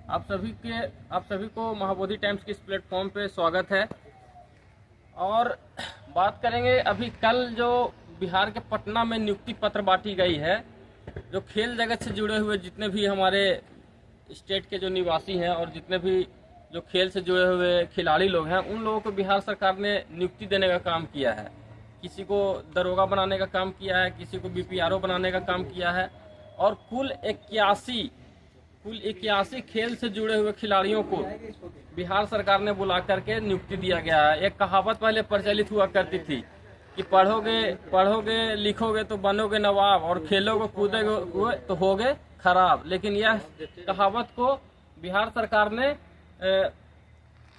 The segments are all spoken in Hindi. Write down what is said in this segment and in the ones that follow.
आप सभी को महाबोधि टाइम्स के इस प्लेटफॉर्म पे स्वागत है। और बात करेंगे अभी कल जो बिहार के पटना में नियुक्ति पत्र बांटी गई है। जो खेल जगत से जुड़े हुए जितने भी हमारे स्टेट के जो निवासी हैं और जितने भी जो खेल से जुड़े हुए खिलाड़ी लोग हैं, उन लोगों को बिहार सरकार ने नियुक्ति देने का काम किया है। किसी को दरोगा बनाने का काम किया है, किसी को बीपीआरओ बनाने का काम किया है। और कुल 81 खेल से जुड़े हुए खिलाड़ियों को बिहार सरकार ने बुला करके नियुक्ति दिया गया है। एक कहावत पहले प्रचलित हुआ करती थी कि पढ़ोगे लिखोगे तो बनोगे नवाब और खेलोगे कूदोगे तो होगे खराब। लेकिन यह कहावत को बिहार सरकार ने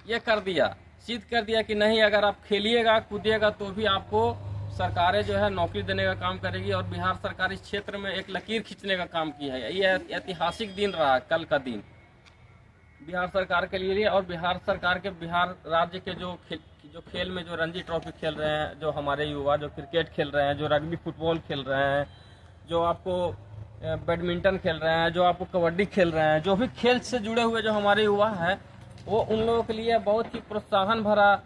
ये कर दिया, सिद्ध कर दिया कि नहीं, अगर आप खेलिएगा कूदिएगा तो भी आपको सरकारें जो है नौकरी देने का काम करेगी। और बिहार सरकार इस क्षेत्र में एक लकीर खींचने का काम किया है। ये ऐतिहासिक दिन रहा कल का दिन बिहार सरकार के लिए। और बिहार सरकार के बिहार राज्य के जो खेल में जो रणजी ट्रॉफी खेल रहे हैं, जो हमारे युवा जो क्रिकेट खेल रहे हैं, जो रग्बी फुटबॉल खेल रहे हैं, जो आपको बैडमिंटन खेल रहे हैं, जो आपको कबड्डी खेल रहे हैं, जो भी खेल से जुड़े हुए जो हमारे युवा हैं, वो उन लोगों के लिए बहुत ही प्रोत्साहन भरा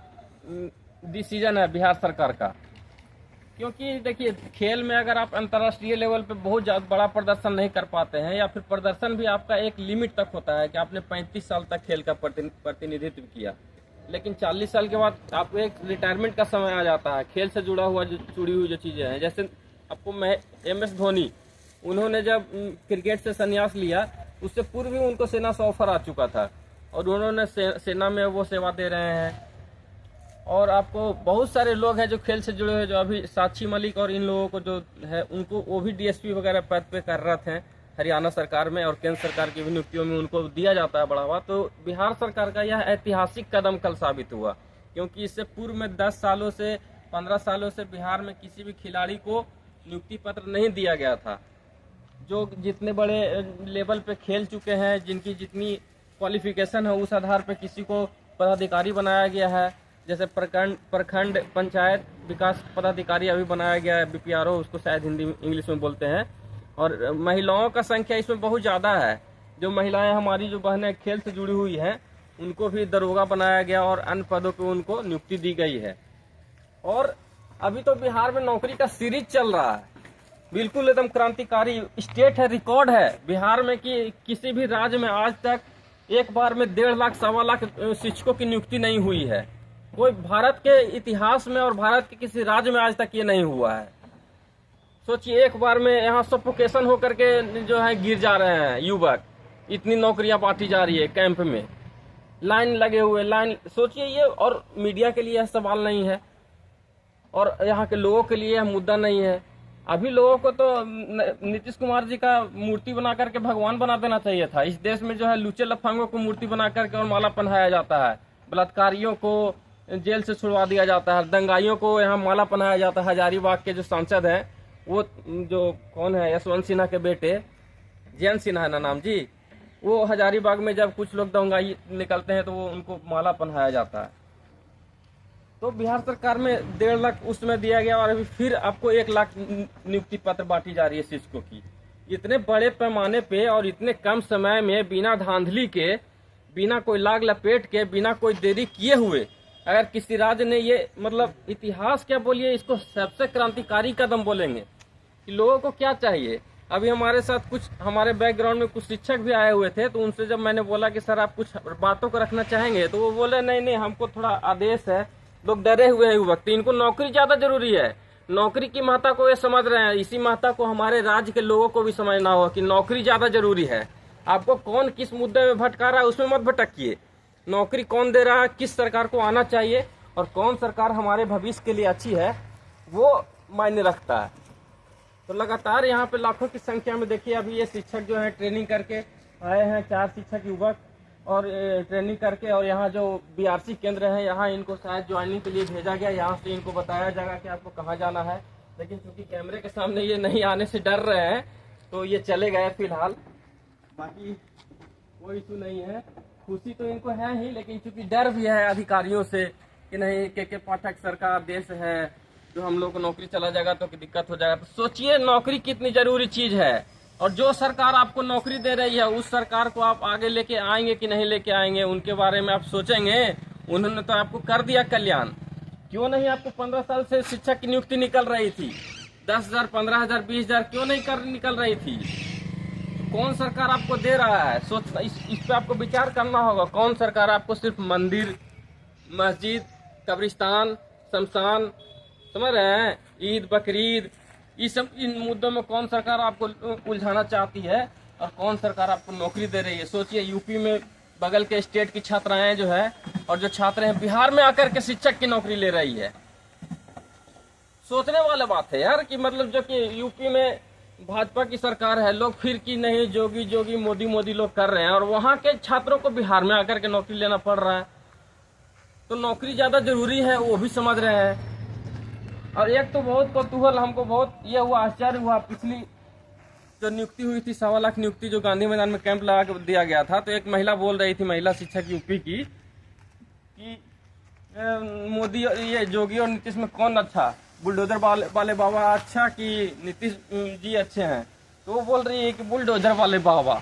डिसीजन है बिहार सरकार का। क्योंकि देखिए, खेल में अगर आप अंतर्राष्ट्रीय लेवल पे बहुत ज़्यादा बड़ा प्रदर्शन नहीं कर पाते हैं, या फिर प्रदर्शन भी आपका एक लिमिट तक होता है कि आपने 35 साल तक खेल का प्रतिनिधित्व किया, लेकिन 40 साल के बाद आपको एक रिटायरमेंट का समय आ जाता है। खेल से जुड़ी हुई जो चीज़ें हैं, जैसे आपको MS धोनी, उन्होंने जब क्रिकेट से संन्यास लिया, उससे पूर्व भी उनको सेना से ऑफर आ चुका था और उन्होंने सेना में वो सेवा दे रहे हैं। और आपको बहुत सारे लोग हैं जो खेल से जुड़े हुए, जो अभी साक्षी मलिक और इन लोगों को जो है उनको वो भी DSP वगैरह पद पे कार्यरत हैं हरियाणा सरकार में, और केंद्र सरकार की भी नियुक्तियों में उनको दिया जाता है बढ़ावा। तो बिहार सरकार का यह ऐतिहासिक कदम कल साबित हुआ, क्योंकि इससे पूर्व में 10 सालों से 15 सालों से बिहार में किसी भी खिलाड़ी को नियुक्ति पत्र नहीं दिया गया था। जो जितने बड़े लेवल पे खेल चुके हैं, जिनकी जितनी क्वालिफिकेशन है, उस आधार पर किसी को पदाधिकारी बनाया गया है। जैसे प्रखंड पंचायत विकास पदाधिकारी अभी बनाया गया है, BPRO उसको शायद हिंदी इंग्लिश में बोलते हैं। और महिलाओं का संख्या इसमें बहुत ज़्यादा है। जो महिलाएं हमारी जो बहनें खेल से जुड़ी हुई हैं, उनको भी दरोगा बनाया गया और अन्य पदों पे उनको नियुक्ति दी गई है। और अभी तो बिहार में नौकरी का सीरीज चल रहा है, बिल्कुल एकदम क्रांतिकारी स्टेट है। रिकॉर्ड है बिहार में कि किसी भी राज्य में आज तक एक बार में 1.5 लाख 1.25 लाख शिक्षकों की नियुक्ति नहीं हुई है। कोई भारत के इतिहास में और भारत के किसी राज्य में आज तक ये नहीं हुआ है। सोचिए, एक बार में यहाँ सफोकेशन होकर के जो है गिर जा रहे हैं युवक। इतनी नौकरियां बांटी जा रही है, कैंप में लाइन लगे हुए, लाइन सोचिए ये। और मीडिया के लिए यह सवाल नहीं है, और यहाँ के लोगों के लिए यह मुद्दा नहीं है। अभी लोगों को तो नीतीश कुमार जी का मूर्ति बना करके भगवान बना देना चाहिए था। इस देश में जो है लुच्चे लफंगों को मूर्ति बना करके और माला पहनाया जाता है, बलात्कारियों को जेल से छुड़वा दिया जाता है, दंगाइयों को यहाँ माला पहनाया जाता है। हजारीबाग के जो सांसद हैं, वो जो कौन है, यशवंत सिन्हा के बेटे जयंत सिन्हा है ना नाम जी, वो हजारीबाग में जब कुछ लोग दंगाई निकलते हैं तो वो उनको माला पहनाया जाता है। तो बिहार सरकार में 1.5 लाख उसमें दिया गया, और अभी फिर आपको 1 लाख नियुक्ति पत्र बांटी जा रही है शिक्षकों की। इतने बड़े पैमाने पे और इतने कम समय में, बिना धांधली के, बिना कोई लाग लपेट के, बिना कोई देरी किए हुए, अगर किसी राज्य ने ये, मतलब इतिहास क्या बोलिए, इसको सबसे क्रांतिकारी कदम बोलेंगे। कि लोगों को क्या चाहिए। अभी हमारे साथ कुछ, हमारे बैकग्राउंड में कुछ शिक्षक भी आए हुए थे, तो उनसे जब मैंने बोला कि सर आप कुछ बातों को रखना चाहेंगे, तो वो बोले नहीं हमको थोड़ा आदेश है। लोग डरे हुए हैं युवक, इनको नौकरी ज्यादा जरूरी है। नौकरी की महत्ता को ये समझ रहे हैं, इसी महत्ता को हमारे राज्य के लोगों को भी समझना होगा कि नौकरी ज्यादा जरूरी है। आपको कौन किस मुद्दे में भटका रहा है उसमें मत भटकिए। नौकरी कौन दे रहा है, किस सरकार को आना चाहिए और कौन सरकार हमारे भविष्य के लिए अच्छी है, वो मायने रखता है। तो लगातार यहाँ पे लाखों की संख्या में देखिए, अभी ये शिक्षक जो है ट्रेनिंग करके आए हैं, 4 शिक्षक युवक, और ट्रेनिंग करके, और यहाँ जो BRC केंद्र है, यहाँ इनको शायद ज्वाइनिंग के लिए भेजा गया। यहाँ से इनको बताया जाएगा कि आपको कहाँ जाना है, लेकिन क्योंकि कैमरे के सामने ये नहीं आने से डर रहे हैं, तो ये चले गए फिलहाल। बाकी कोई इशू नहीं है, खुशी तो इनको है ही, लेकिन चूंकि डर भी है अधिकारियों से कि नहीं के पाठक सरकार देश है, जो हम लोग को नौकरी चला जाएगा तो दिक्कत हो जाएगा। तो सोचिए नौकरी कितनी जरूरी चीज है। और जो सरकार आपको नौकरी दे रही है उस सरकार को आप आगे लेके आएंगे कि नहीं लेके आएंगे, उनके बारे में आप सोचेंगे। उन्होंने तो आपको कर दिया कल्याण, क्यों नहीं आपको 15 साल से शिक्षक की नियुक्ति निकल रही थी, 10,000, 15,000, 20,000 क्यों नहीं निकल रही थी? कौन सरकार आपको दे रहा है? सोच, इस पे आपको विचार करना होगा। कौन सरकार आपको सिर्फ मंदिर, मस्जिद, कब्रिस्तान, शमशान, समझ रहे हैं, ईद, बकरीद, इन मुद्दों में कौन सरकार आपको उलझाना चाहती है और कौन सरकार आपको नौकरी दे रही है? सोचिए, यूपी में बगल के स्टेट की छात्राएं जो है और जो छात्र हैं बिहार में आकर के शिक्षक की नौकरी ले रही है। सोचने वाला बात है यार कि मतलब जो कि यूपी में भाजपा की सरकार है, लोग फिर की नहीं जोगी जोगी मोदी मोदी लोग कर रहे हैं और वहां के छात्रों को बिहार में आकर के नौकरी लेना पड़ रहा है। तो नौकरी ज्यादा जरूरी है, वो भी समझ रहे हैं। और एक तो बहुत कौतूहल हमको बहुत ये हुआ, आश्चर्य हुआ, पिछली जो नियुक्ति हुई थी 1.25 लाख नियुक्ति जो गांधी मैदान में कैंप लगा के दिया गया था, तो एक महिला बोल रही थी, महिला शिक्षक यूपी की, कि मोदी ये जोगी और नीतीश में कौन अच्छा, बुलडोजर वाले बाबा अच्छा कि नीतीश जी अच्छे हैं? तो वो बोल रही है कि बुलडोजर वाले बाबा।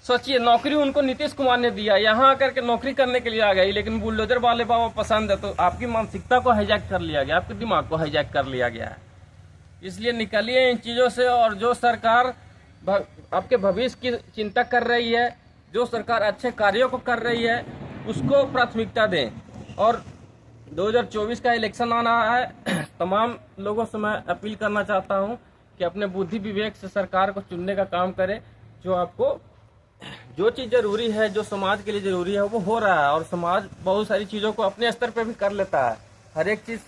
सोचिए, नौकरी उनको नीतीश कुमार ने दिया, यहाँ आकर के नौकरी करने के लिए आ गई, लेकिन बुलडोजर वाले बाबा पसंद है। तो आपकी मानसिकता को हाईजैक कर लिया गया, आपके दिमाग को हाईजैक कर लिया गया है। इसलिए निकलिए इन चीजों से। और जो सरकार आपके भविष्य की चिंता कर रही है, जो सरकार अच्छे कार्यों को कर रही है, उसको प्राथमिकता दें। और 2024 का इलेक्शन आना है, तमाम लोगों से मैं अपील करना चाहता हूं कि अपने बुद्धि विवेक से सरकार को चुनने का काम करें। जो चीज जरूरी है, जो समाज के लिए जरूरी है, वो हो रहा है। और समाज बहुत सारी चीजों को अपने स्तर पे भी कर लेता है। हर एक चीज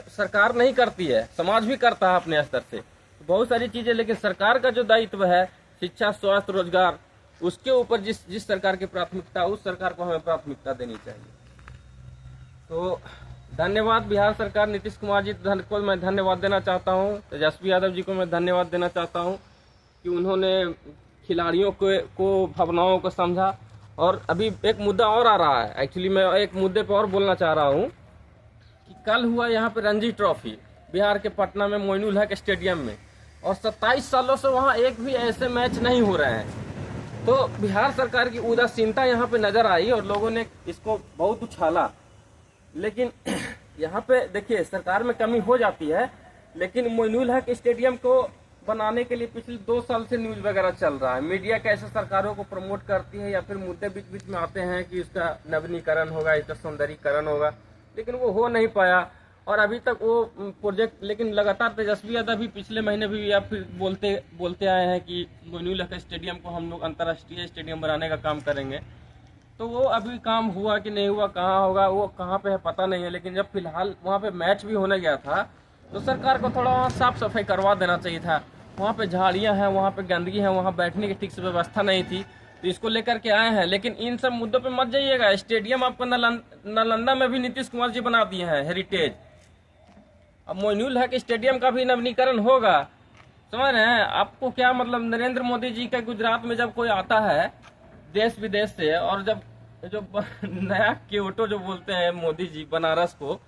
सरकार नहीं करती है, समाज भी करता है अपने स्तर से तो बहुत सारी चीजें। लेकिन सरकार का जो दायित्व है, शिक्षा, स्वास्थ्य, रोजगार, उसके ऊपर जिस सरकार की प्राथमिकता, उस सरकार को हमें प्राथमिकता देनी चाहिए। तो धन्यवाद बिहार सरकार, नीतीश कुमार जी को मैं धन्यवाद देना चाहता हूँ। तेजस्वी यादव जी को मैं धन्यवाद देना चाहता हूँ कि उन्होंने खिलाड़ियों को भावनाओं को समझा। और अभी एक मुद्दा और आ रहा है, एक्चुअली मैं एक मुद्दे पर और बोलना चाह रहा हूँ कि कल हुआ यहाँ पे रणजी ट्रॉफी बिहार के पटना में मोइनुल हक स्टेडियम में, और 27 सालों से वहाँ एक भी ऐसे मैच नहीं हो रहे हैं। तो बिहार सरकार की उदासीनता यहाँ पे नजर आई और लोगों ने इसको बहुत उछाला। लेकिन यहाँ पे देखिए, सरकार में कमी हो जाती है, लेकिन मोइनुल हक स्टेडियम को बनाने के लिए पिछले 2 साल से न्यूज वगैरह चल रहा है। मीडिया कैसे सरकारों को प्रमोट करती है या फिर मुद्दे बीच बीच में आते हैं कि इसका नवीनीकरण होगा, इसका सौंदर्यीकरण होगा, लेकिन वो हो नहीं पाया। और अभी तक वो प्रोजेक्ट, लेकिन लगातार तेजस्वी यादव भी पिछले महीने भी या फिर बोलते आए हैं कि मोइनुल हक स्टेडियम को हम लोग अंतर्राष्ट्रीय स्टेडियम बनाने का काम करेंगे। तो वो अभी काम हुआ कि नहीं हुआ, कहाँ होगा, वो कहाँ पे है पता नहीं है। लेकिन जब फिलहाल वहाँ पे मैच भी होने गया था तो सरकार को थोड़ा साफ सफाई करवा देना चाहिए था। वहाँ पे झाड़ियाँ हैं, वहाँ पे गंदगी है, वहाँ बैठने की ठीक से व्यवस्था नहीं थी, तो इसको लेकर के आए हैं। लेकिन इन सब मुद्दों पे मत जाइएगा। स्टेडियम आपको नालंदा में भी नीतीश कुमार जी बना दिए हैं, हेरिटेज। अब मोइनुल हक स्टेडियम का भी नवीनीकरण होगा, समझ रहे हैं? आपको क्या मतलब, नरेंद्र मोदी जी का गुजरात में जब कोई आता है देश विदेश से, और जब जो नया क्योटो जो बोलते हैं मोदी जी बनारस को,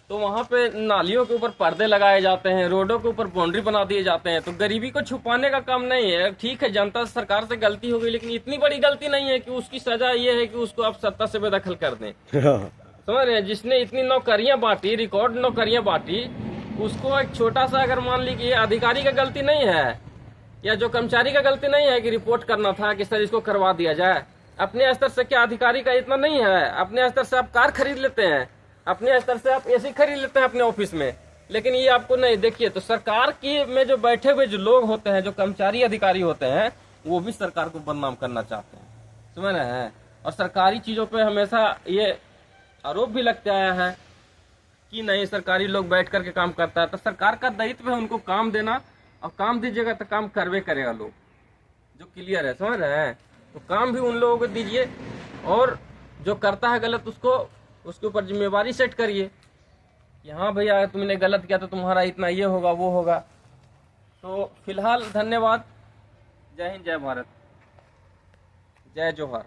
तो वहाँ पे नालियों के ऊपर पर्दे लगाए जाते हैं, रोडों के ऊपर बाउंड्री बना दिए जाते हैं। तो गरीबी को छुपाने का काम नहीं है। ठीक है, जनता सरकार से गलती हो गई, लेकिन इतनी बड़ी गलती नहीं है कि उसकी सजा ये है कि उसको आप सत्ता से बेदखल कर दें। समझ रहे हैं? जिसने इतनी नौकरियां बांटी, रिकॉर्ड नौकरियां बांटी, उसको एक छोटा सा अगर मान ली कि अधिकारी का गलती नहीं है या जो कर्मचारी का गलती नहीं है कि रिपोर्ट करना था कि सर इसको करवा दिया जाए, अपने स्तर से क्या अधिकारी का इतना नहीं है? अपने स्तर से आप कार खरीद लेते हैं, अपने स्तर से आप एसी खरीद लेते हैं अपने ऑफिस में, लेकिन ये आपको नहीं। देखिए, तो सरकार की में जो बैठे हुए जो लोग होते हैं, जो कर्मचारी अधिकारी होते हैं, वो भी सरकार को बदनाम करना चाहते हैं, समझ रहे हैं? और सरकारी चीजों पे हमेशा ये आरोप भी लगता आया है कि नहीं सरकारी लोग बैठ करके काम करता है। तो सरकार का दायित्व है उनको काम देना, और काम दीजिएगा तो काम करवे करेगा लोग, जो क्लियर है, समझ रहे हैं? तो काम भी उन लोगों को दीजिए, और जो करता है गलत उसके ऊपर जिम्मेवारी सेट करिए कि हाँ भैया तुमने गलत किया तो तुम्हारा इतना ये होगा वो होगा। तो फिलहाल धन्यवाद। जय हिंद, जय भारत, जय जोहार।